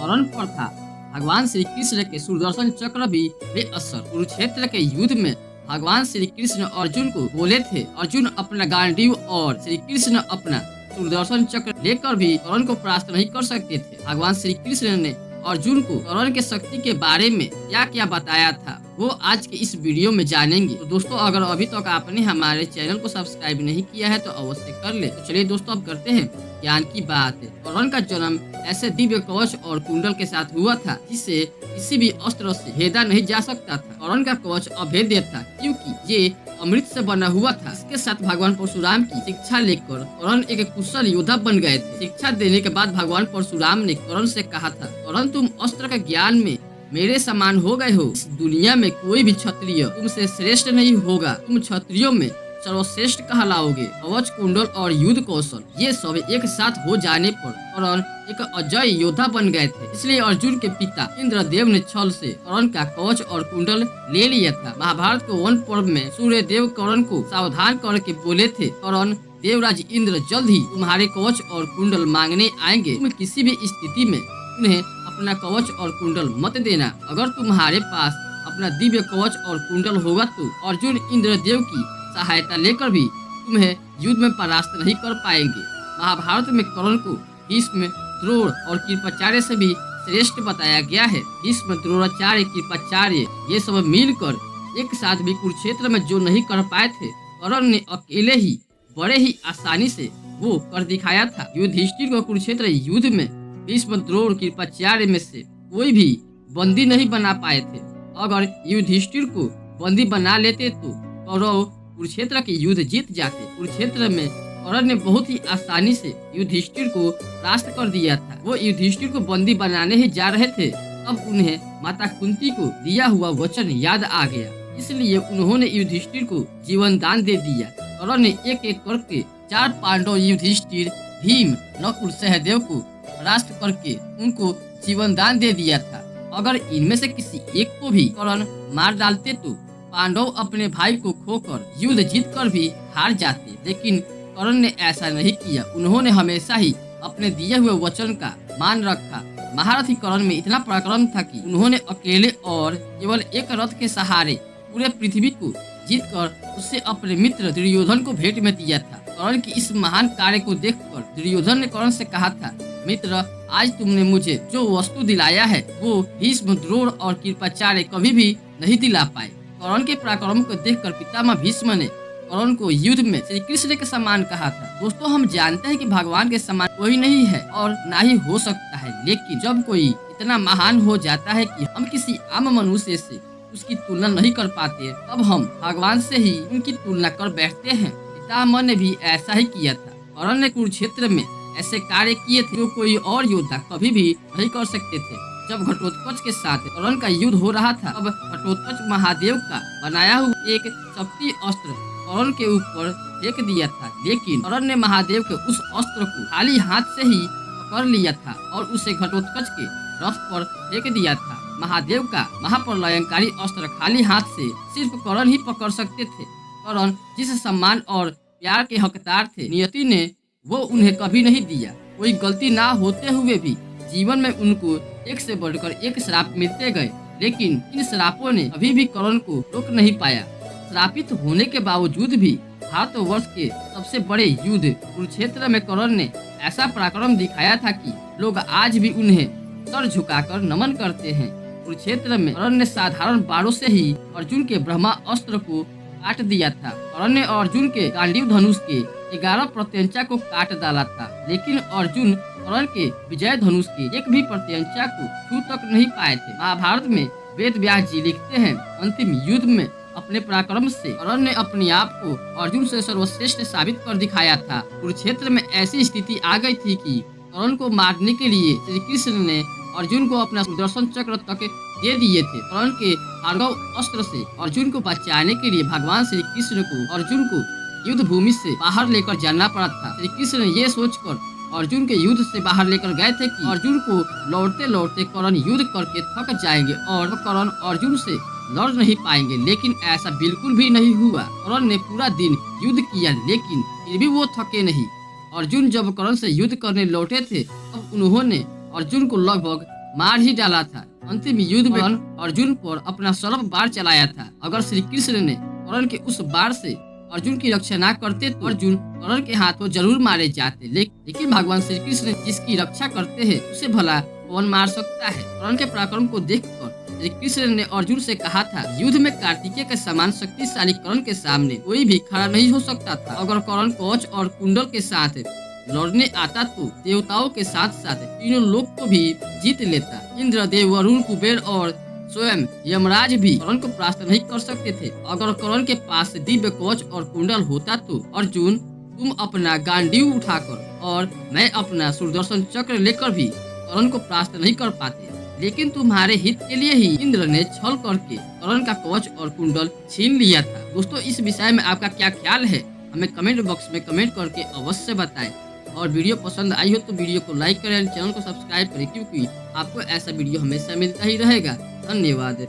कर्ण पर था। भगवान श्री कृष्ण के सुदर्शन चक्र भी बेअसर। कुरुक्षेत्र के युद्ध में भगवान श्री कृष्ण अर्जुन को बोले थे, अर्जुन अपना गांडीव और श्री कृष्ण अपना सुदर्शन चक्र लेकर भी कर्ण को परास्त नहीं कर सकते थे। भगवान श्री कृष्ण ने अर्जुन को कर्ण के शक्ति के बारे में क्या क्या बताया था वो आज के इस वीडियो में जानेंगे। तो दोस्तों, अगर अभी तक आपने हमारे चैनल को सब्सक्राइब नहीं किया है तो अवश्य कर ले। तो चलिए दोस्तों, अब करते हैं ज्ञान की बात। कर्ण का जन्म ऐसे दिव्य कवच और कुंडल के साथ हुआ था जिससे किसी भी अस्त्र से भेदा नहीं जा सकता था। कर्ण का कवच अभेद्य था क्योंकि ये अमृत से बना हुआ था। इसके साथ भगवान परशुराम की शिक्षा लेकर कर्ण एक कुशल योद्धा बन गए थे। शिक्षा देने के बाद भगवान परशुराम ने कर्ण से कहा था, कर्ण तुम अस्त्र का ज्ञान में मेरे समान हो गए हो। इस दुनिया में कोई भी क्षत्रिय तुमसे श्रेष्ठ नहीं होगा। तुम क्षत्रियों में सर्वश्रेष्ठ कहलाओगे। कवच, कुंडल और युद्ध कौशल ये सब एक साथ हो जाने पर कर्ण एक अजय योद्धा बन गए थे। इसलिए अर्जुन के पिता इंद्रदेव ने छल से कर्ण का कवच और कुंडल ले लिया था। महाभारत के वन पर्व में सूर्य देव कर्ण को सावधान करके बोले थे, कर्ण देवराज इंद्र जल्द ही तुम्हारे कवच और कुंडल मांगने आएंगे। तुम किसी भी स्थिति में उन्हें अपना कवच और कुंडल मत देना। अगर तुम्हारे पास अपना दिव्य कवच और कुंडल होगा तो अर्जुन इंद्रदेव की सहायता लेकर भी तुम्हें युद्ध में परास्त नहीं कर पाएंगे। महाभारत में कर्ण को भीष्म, द्रोण और कृपाचार्य से भी श्रेष्ठ बताया गया है। भीष्म, द्रोणाचार्य, कृपाचार्य ये सब मिलकर एक साथ भी कुरुक्षेत्र में जो नहीं कर पाए थे, कर्ण ने अकेले ही बड़े ही आसानी से वो कर दिखाया था। युधिष्ठिर को कुरुक्षेत्र युद्ध में भीष्म, द्रोण, कृपाचार्य में से कोई भी बंदी नहीं बना पाए थे। अगर युधिष्ठिर को बंदी बना लेते तो कौरव कुरुक्षेत्र के युद्ध जीत जाते। कुरुक्षेत्र में कर्ण ने बहुत ही आसानी से युधिष्ठिर को परास्त कर दिया था। वो युधिष्ठिर को बंदी बनाने ही जा रहे थे, तब उन्हें माता कुंती को दिया हुआ वचन याद आ गया। इसलिए उन्होंने युधिष्ठिर को जीवन दान दे दिया। कर्ण ने एक एक करके 4 पांडव युधिष्ठिर, भीम, नकुल, सहदेव को परास्त करके उनको जीवन दान दे दिया था। अगर इनमें से किसी एक को भी कर्ण मार डालते तो पांडव अपने भाई को खोकर युद्ध जीतकर भी हार जाते, लेकिन कर्ण ने ऐसा नहीं किया। उन्होंने हमेशा ही अपने दिए हुए वचन का मान रखा। महारथी कर्ण में इतना पराक्रम था कि उन्होंने अकेले और केवल एक रथ के सहारे पूरे पृथ्वी को जीतकर उससे अपने मित्र दुर्योधन को भेंट में दिया था। कर्ण की इस महान कार्य को देखकर दुर्योधन ने कर्ण से कहा था, मित्र, आज तुमने मुझे जो वस्तु दिलाया है वो भीष्म, द्रोण और कृपाचार्य कभी भी नहीं दिला पाए। कर्ण के पराक्रम को देखकर पितामह भीष्म ने कर्ण को युद्ध में श्री कृष्ण के समान कहा था। दोस्तों, हम जानते हैं कि भगवान के समान कोई नहीं है और ना ही हो सकता है, लेकिन जब कोई इतना महान हो जाता है कि हम किसी आम मनुष्य से उसकी तुलना नहीं कर पाते, तब हम भगवान से ही उनकी तुलना कर बैठते हैं। पितामह ने भी ऐसा ही किया था। कर्ण ने कुरुक्षेत्र में ऐसे कार्य किए थे जो कोई और योद्धा कभी भी नहीं कर सकते थे। जब घटोत्कच के साथ कर्ण का युद्ध हो रहा था, तब घटोत्कच महादेव का बनाया हुआ एक शक्ति अस्त्र कर्ण के ऊपर फेंक दिया था, लेकिन कर्ण ने महादेव के उस अस्त्र को खाली हाथ से ही पकड़ लिया था और उसे घटोत्कच के रथ पर फेंक दिया था। महादेव का महाप्रलयंकारी अस्त्र खाली हाथ से सिर्फ कर्ण ही पकड़ सकते थे। कर्ण जिस सम्मान और प्यार के हकदार थे, नियति ने वो उन्हें कभी नहीं दिया। कोई गलती ना होते हुए भी जीवन में उनको एक से बढ़कर एक श्राप मिलते गए, लेकिन इन श्रापों ने कभी भी कर्ण को रोक नहीं पाया। श्रापित होने के बावजूद भी भारतवर्ष के सबसे बड़े युद्ध कुरुक्षेत्र में कर्ण ने ऐसा पराक्रम दिखाया था कि लोग आज भी उन्हें सर झुकाकर नमन करते हैं। कुरुक्षेत्र में कर्ण ने साधारण बाणों से ही अर्जुन के ब्रह्मा अस्त्र को काट दिया था। कर्ण ने अर्जुन के गांडीव धनुष के 11 प्रत्यंचा को काट डाला था, लेकिन अर्जुन कर्ण के विजय धनुष के एक भी प्रत्यंचा को छू तक नहीं पाए थे। महाभारत में वेद व्यास जी लिखते हैं, अंतिम युद्ध में अपने पराक्रम से कर्ण ने अपने आप को अर्जुन से सर्वश्रेष्ठ साबित कर दिखाया था। कुरुक्षेत्र में ऐसी स्थिति आ गई थी कि कर्ण को मारने के लिए श्री कृष्ण ने अर्जुन को अपना सुदर्शन चक्र तक दे दिए थे। कर्ण के भार्गव अस्त्र से अर्जुन को बचाने के लिए भगवान श्री कृष्ण को अर्जुन को युद्ध भूमि से बाहर लेकर जाना पड़ा था। श्री कृष्ण ने ये सोचकर अर्जुन के युद्ध से बाहर लेकर गए थे कि अर्जुन को लौटते लौटते कर्ण युद्ध करके थक जाएंगे और कर्ण अर्जुन से लड़ नहीं पाएंगे, लेकिन ऐसा बिल्कुल भी नहीं हुआ। कर्ण ने पूरा दिन युद्ध किया, लेकिन फिर भी वो थके नहीं। अर्जुन जब कर्ण से युद्ध करने लौटे थे, तब उन्होंने अर्जुन को लगभग मार ही डाला था। अंतिम युद्ध में कर्ण अर्जुन पर अपना सर्प बाण चलाया था। अगर श्री कृष्ण ने कर्ण के उस बाण से अर्जुन की रक्षा ना करते तो अर्जुन कर्ण के हाथों जरूर मारे जाते। लेकिन भगवान श्री कृष्ण जिसकी रक्षा करते हैं उसे भला कौन मार सकता है। कर्ण के पराक्रम को देखकर श्री कृष्ण ने अर्जुन से कहा था, युद्ध में कार्तिकेय के समान शक्तिशाली कर्ण के सामने कोई भी खड़ा नहीं हो सकता था। अगर कर्ण कवच और कुंडल के साथ लड़ने आता तो देवताओं के साथ साथ तीनों लोक को भी जीत लेता। इंद्र, देव, वरुण, कुबेर और स्वयं यमराज भी कर्ण को परास्त नहीं कर सकते थे। अगर कर्ण के पास दिव्य कवच और कुंडल होता तो अर्जुन, तुम अपना गांडीव उठाकर और मैं अपना सुदर्शन चक्र लेकर भी कर्ण को परास्त नहीं कर पाते। लेकिन तुम्हारे हित के लिए ही इंद्र ने छल करके कर्ण का कवच और कुंडल छीन लिया था। दोस्तों, इस विषय में आपका क्या ख्याल है, हमें कमेंट बॉक्स में कमेंट करके अवश्य बताएं। और वीडियो पसंद आई हो तो वीडियो को लाइक करें, चैनल को सब्सक्राइब करें, क्योंकि आपको ऐसा वीडियो हमेशा मिलता ही रहेगा। धन्यवाद।